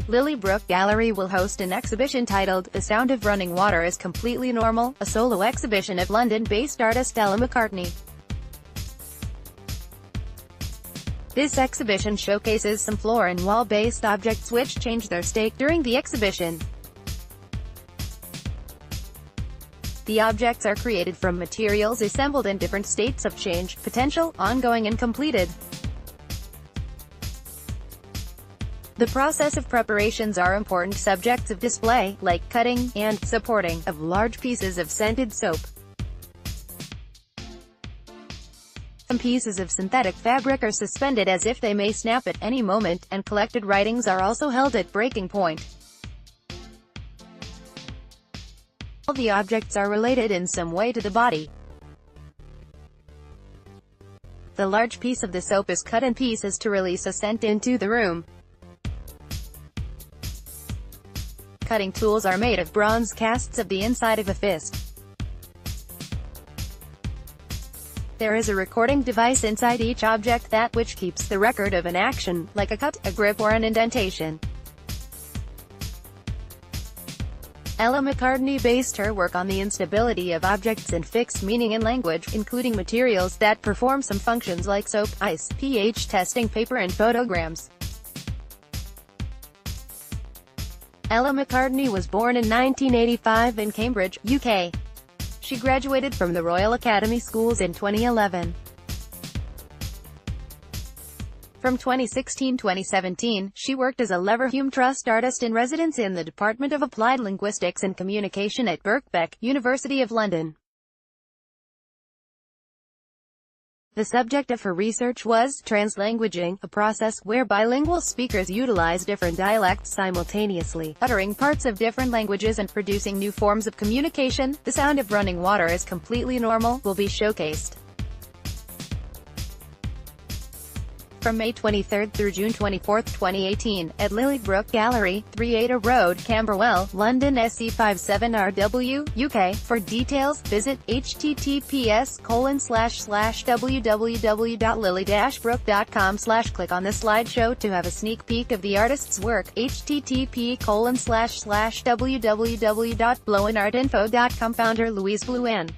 Lily Brooke Gallery will host an exhibition titled "The Sound of Running Water is Completely Normal," a solo exhibition of London-based artist Ella McCartney. This exhibition showcases some floor and wall-based objects which change their state during the exhibition. The objects are created from materials assembled in different states of change, potential, ongoing and completed. The process of preparations are important subjects of display, like cutting, and supporting, of large pieces of scented soap. Some pieces of synthetic fabric are suspended as if they may snap at any moment, and collected writings are also held at breaking point. All the objects are related in some way to the body. The large piece of the soap is cut in pieces to release a scent into the room. Cutting tools are made of bronze casts of the inside of a fist. There is a recording device inside each object, that which keeps the record of an action, like a cut, a grip or an indentation. Ella McCartney based her work on the instability of objects and fixed meaning in language, including materials that perform some functions like soap, ice, pH testing, paper and photograms. Ella McCartney was born in 1985 in Cambridge, UK. She graduated from the Royal Academy Schools in 2011. From 2016-2017, she worked as a Leverhulme Trust Artist in Residence in the Department of Applied Linguistics and Communication at Birkbeck, University of London. The subject of her research was translanguaging, a process where bilingual speakers utilize different dialects simultaneously, uttering parts of different languages and producing new forms of communication. "The Sound of Running Water is Completely Normal" will be showcased from May 23 through June 24, 2018, at Lily Brooke Gallery, 3 Ada Road, Camberwell, London SE57RW, UK. For details, visit https://www.lily-brooke.com/ click on the slideshow to have a sneak peek of the artist's work. http://www.blowenartinfo.com. Founder Louise Blouin.